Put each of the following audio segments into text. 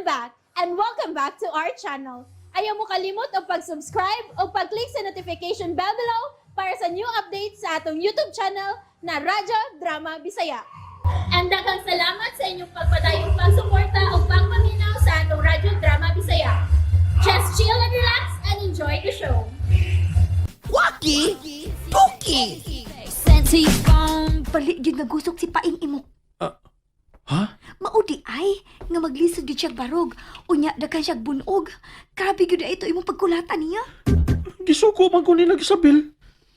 I'm back, and welcome back to our channel. Ayaw mo kalimot o pag-subscribe o pag-click sa notification bell below para sa new updates sa atong YouTube channel na Radyo Drama Bisaya. And daghang salamat sa inyong pagpadayong pagsuporta o pagpaminaw sa atong Radyo Drama Bisaya. Just chill and relax and enjoy the show. Waki! Puki! Senti phone. Paligid nga gusok si Paing imo. Ha? Maudi ay, nga maglisod gyud siya barog. Unya, daghan siya bunog. Grabe gyud ito imong pagkulatan niya. Gisuko man ko ni nagsabil.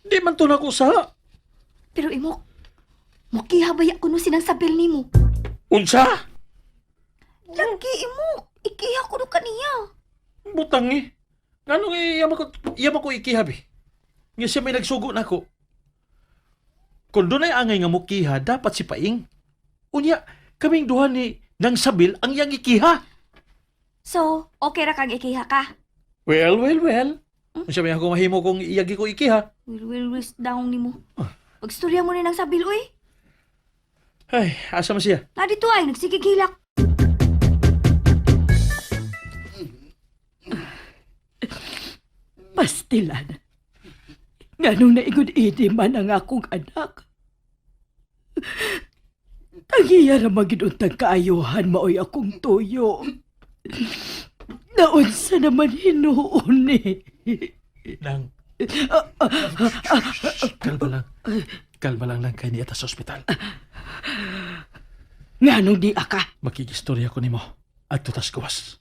Di man to nako sa. Pero imo, mukihabaya ko no sinang sabil nimo. Unsa? Lagi imo, ikiha ko no kaniya. Butang eh. Ngano iyama ko ikihabi. Nga siya may nagsugo nako. Kung doon ay angay nga mukiha, dapat si Paing. Unya, kaming duha ni nang sabil ang iyang ikiha. So, okay ra kang ikiha ka? Well. Unsa may ako mahimo kung iyagi ko ikiha? Will down nimo. Pagstorya mo ni nang sabil, uy. Ay, asa man siya? Na dito ay, nagsigigilak. Pastilan. Nganong naigod-idi man ang akong anak. Tagiya na maginuntang kaayuhan maoy akong tuyo. Naunsa naman hinuon ni. Nang. Kalma lang kay niya sa ospital. Nganong di aka? Makigistorya ko nimo at tutas gawas.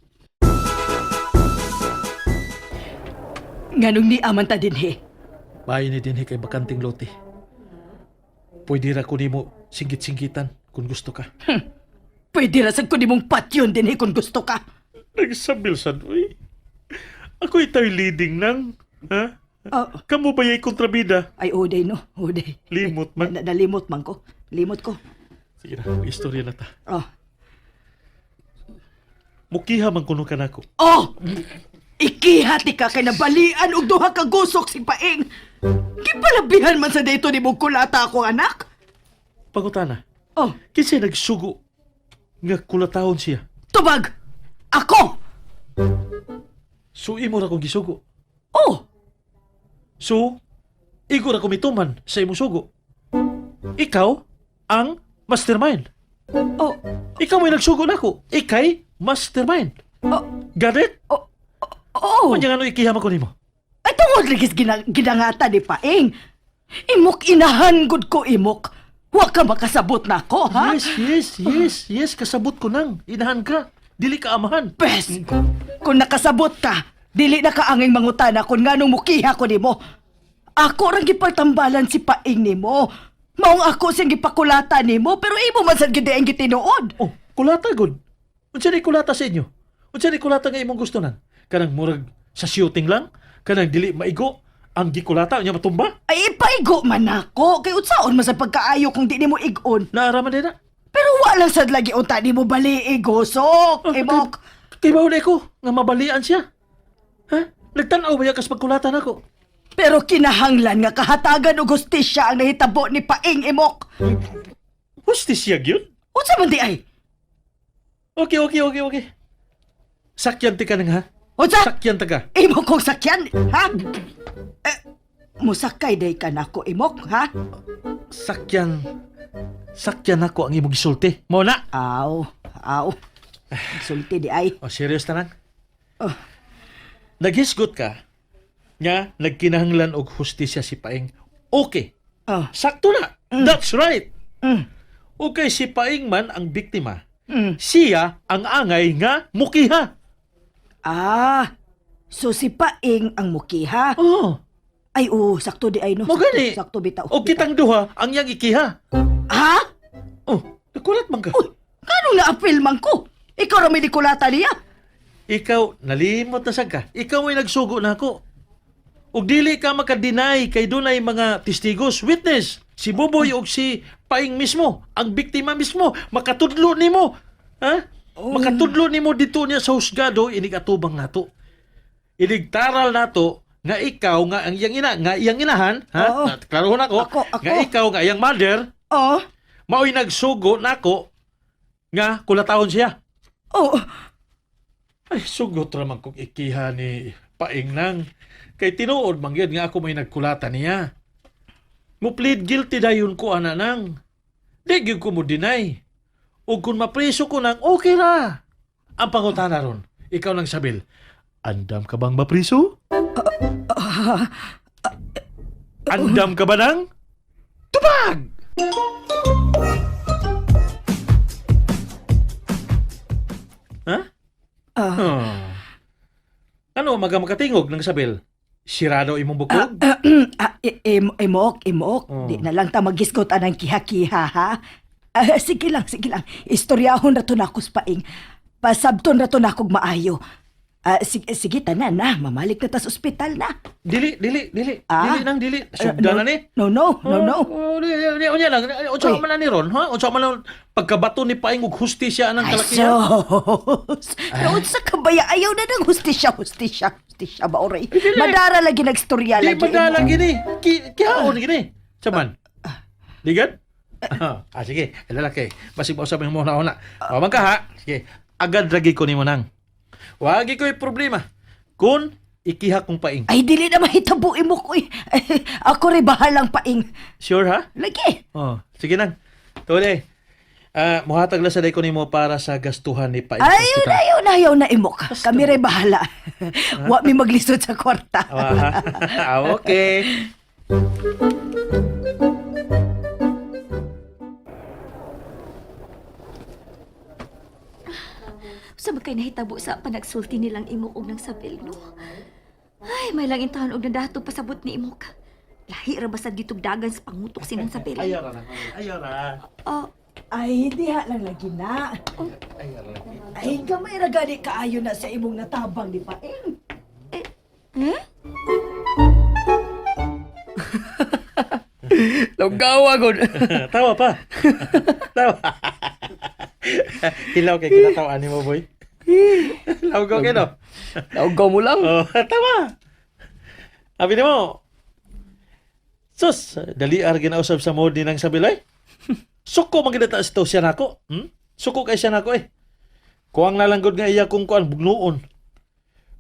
Nganong di aman ta dinhi? Bahay ni din kay bakanting lote. Pwede ra ko nimo singgit-singgitan kung gusto ka. Pwede rasag ko nimong patyon dinhi kung gusto ka. Nagsabil sa doy. Ako ito'y leading nang. Ha? Kamu ba yung kontrabida? Ay, oday no, oday. Limot man. Nalimot man ko. Limot ko. Sige na, istorya na ta. Oh. Mukiha man kuno ka nako. Oh! Ikihati ka kay nabalian og duha ka gusok si Paing. Gipalabihan man sa dayto ni mong kulata ako, anak. Pangutana, Oh, kinsa nagsugo nga kulatahon siya? tubag! Ako! So imo ra kong gisugo. Oh! So, igo ra kumituman sa imong sugo. Ikaw ang mastermind. Oh! Ikaw may nagsugo nako. Ikay mastermind. Oh! Got it? Oh! Oh! Kanya nga ikihama ko nimo. Ay, tungod ligis ginangata ni Paing. Imok inahan gud ko imok. Wa ka makasabot na ko, ha? Yes, kasabot ko nang. Inahan ka. Dili ka amahan. Bes! Kung nakasabot ka, dili na kaanging mangutana kung nganong mukiha ko nimo. Ako rang gipaltambalan si Paing nimo. Maong ako siyang gipakulata nimo, pero imo man sad gid ang gitinuod. Oh, kulata gud. Unsa ni kulata sa inyo? Unsa ni kulata nga imong gusto nan? Kanang murag sa shooting lang? Kanang dili maigo? Ang gikulata nya matumba? Ay, ipaigo man ako. Kay utsaon man sa pagkaayo kung di nimo igon. Naaraman din na. Pero walang sad lagi unta nimo bali igosok. Imok. Kay baon ko nga mabalian siya. Ha? Nagtanaw ba kas pagkulatan ako? Pero kinahanglan nga kahatagan og hustisya ang nahitabo ni Paing imok. Hustisya gyud? Unsa man di ay? Okay. Sakyan ti ka nang ha? Unsa? Sakyan ta ka. Imo kong sakyan, ha? Musakay day ka nako imok, ha? Sakyan ako ang imong gisulti. Mo na. Aw. Sulti di ay. O serious tanan? Oh. Naghisgot ka nga nagkinahanglan og hustisya si Paing. Okay. Oh. Sakto na. That's right. Mm. Okay, si Paing man ang biktima. Mm. Siya ang angay nga mukiha. So si Paing ang mukiha. Oh. Ay, sakto di ay no. Mo gani. Sakto bitaw. O kitang duha ang yang ikiha. Ha? Oh, nakulat man ka. Uy, kanong na-appeal man ko? Ikaw ra may dikulata niya? Ikaw, nalimot na sad ka. Ikaw ay nagsugo na ako. Ug dili ka maka-deny kay dunay mga testigos, witness. Si Boboy ug si Paing mismo, ang biktima mismo, makatudlo nimo. Ha? Makatudlo nimo dito niya sa husgado, inig atubang nato. Iligtaral nato nga ikaw nga ang iyang ina, nga iyang inahan, ha? Oo. Klarohon ako, Ako. nga ikaw nga iyang mother, Oh. mao'y nagsugo nako nga kulatahon siya. Oh. Ay, sugot raman kong ikiha ni Paing nang. Kay tinuod man gyud nga ako may nagkulatan niya. Mo plead guilty dayon ko ana nang. Di gyud ko mo deny. Ug kung mapriso ko nang okay ra. Ang pangutana ron, ikaw nang sabil. Andam ka bang mapriso? Andam ka ba nang? Tubag! Ha? Oh. Ano, magamatingog ng sabil? Sirado imong bukog? Imok. Oh. Di na lang ta magisgot anang kiha-kiha, ha? Sige lang. Istoryahon na to na akos paing. Pasabton na to na akong maayo. Sige, tanan na. Mamalik na ta sa ospital na. Dili. Ah? Dili. Sugda na ni. No. Unya lang. Unsa man na ni ron, ha? Unsa man lang pagkabato ni Paing og hustisya anang Ay, kalakihan? sus! Noon sa kabaya, ayaw na ng hustisya ba, oray? Madara lagi nagstorya Di lagi. madala gini. Kihaon gini. Saman. Ligan? Sige. Lalaki. Basig mo sabi mo na. Mamang ka, ha? Sige. Agad lagi ko ni mo nang. Wagi ko'y problema. Kung ikiha kong Paing. Ay, dili na mahitabuin mo ko. Ako rin bahalang paing. Sure, ha? Lagi. Oh, sige nang. Tole. Muhatag lang sa day ko nimo para sa gastuhan ni Paing. Ayaw na imok. Kami rin bahala. Wa mi maglisod sa kwarta. Okay. Sa magkay nahitabo sa panagsulti nilang imok og nang sabil, no? Ay, may lang intahon og nadato pasabot ni imok. Lahi ra basta ditog dagan sa pangutok sinang sabil. Ayaw ra. Oh, Ay, diha lang lagi na. Ay, gamay ra gani kaayo na sa imong natabang ni paing. Lagawa ko. Tawa pa. Tawa. Hilaw kay kinatawaan ni mo, boy. Lawgaw kayo, no? Lagaw mo lang. Oh, tawa. Abi mo. Sus, dali ar ginausap sa mode ni nang sabilay. Suko magidata sa siya nako. Suko kay siya nako eh. Kuang nalanggod nga iya kung kuan bugnuon.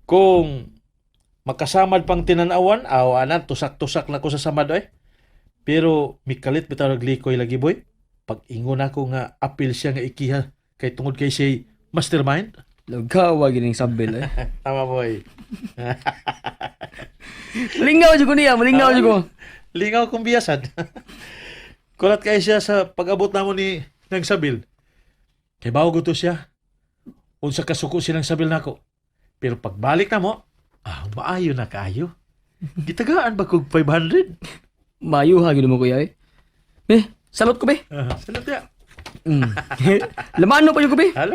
Kung makasamad pang tinanawan, awanan tusak-tusak na ko sa samad eh. Pero mikalit bitaw naglikoy lagi boy. Pag ingon ako nga apil siya nga ikiha kay tungod kay siya mastermind. Lagawa gining sabil eh. Tama boy. Malingaw jud ko niya, malingaw jud ko. Lingaw kong biyasan. Kulat kay siya sa pag-abot namo ni nang sabil. Kay bawo gusto siya. Unsa kasuko silang sabil nako. Pero pagbalik na mo, maayo na kaayo. Gitagaan ba kog 500? Mayo ha gid mo kuya eh. Salot ko be. Salat ya. Lamano pa jud ko be. Halo.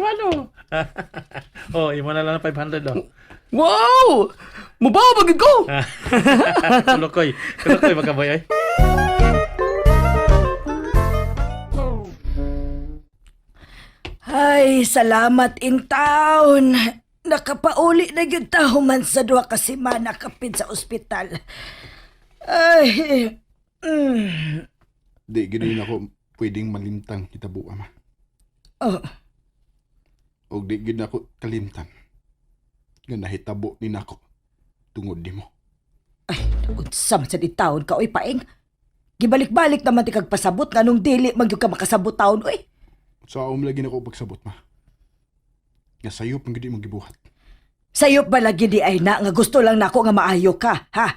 Oh, imo na lang ng 500 do. Wow! Mubaw bagid ko. Kulokoy magaboy ay. Ay, salamat in town. Nakapauli na yun tahuman sa 2 ka semana kapit sa ospital. Ay, Di gano'n ako pwedeng malimtang hitabo, ama. oh, O di gano'n ako kalimtan. Nga nahitabo ni nako tungod di mo. unsam sa di taon ka, oy, paing. Gibalik-balik naman ti kag pasabot nga nung dili magyud ka makasabot taon, oy. Sa lagi na ako pagsabot, ma. Nga sayo pang gidi mong gibuhat. Sayop ba lagi di ay na nga gusto lang nako nga maayo ka, ha?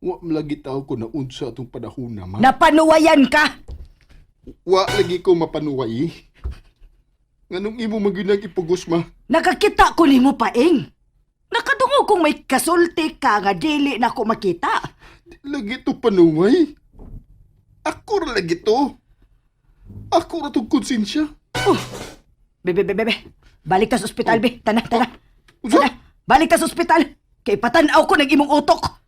Wa lagi tao ko na unsa atong panahon na, ma. Napanuwayan ka! Wa lagi ko mapanuway. Nganong imo maginang ipugos, ma. Nakakita ko nimo paing. Nakadungog kung may kasulti ka nga dili nako makita. Di lagi to panuway. Ako ra lagi to. Ako ra tong konsensya. Bebe. Balik ka sa ospital, be. Tana. Usa? Tana, balik ka sa ospital. Kay patanaw ko ng imong utok.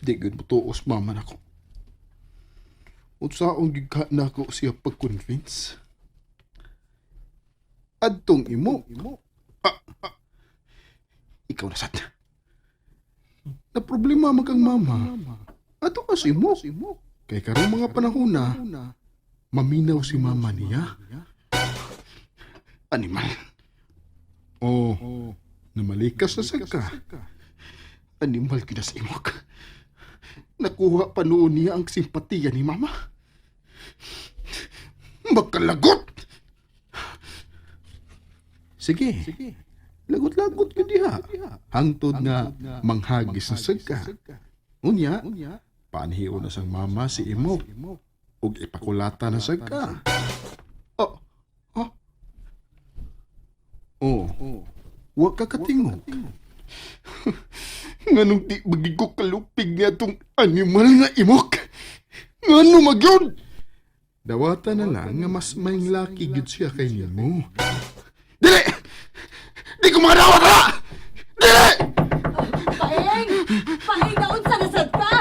Di gud mo tuos mama nako. Unsaon gid na ako siya pag-convince? Adtong imo. Ikaw na sad. Na problema man kang mama. Ato kasi mo. Kay karong mga panahon na, maminaw si mama niya. Animal. Oh, namalikas na sagka. Animal kinas imok. Nakuha pa noon niya ang simpatiya ni mama. Magkalagot! Sige. Lagot-lagot ka diha. Hangtod nga manghagis na sagka. Unya, panhiyo na sang mama si imok. Ug ipakulata na sagka. Wa ka katingog. Nganong di magigok kalupig nga tong animal nga imok? Ngano magyod? Dawata na lang nga mas may laki gid siya kay nimo. Dili! Di ko makadawat ha! Dili! Paeng! Paeng, naunsa na sad ka?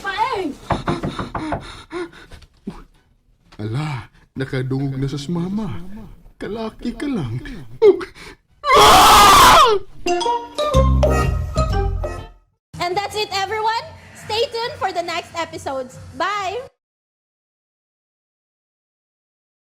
Paeng! Ala, nakadungog na sa mama. Kalaki ka lang. And that's it, everyone. Stay tuned for the next episodes. Bye!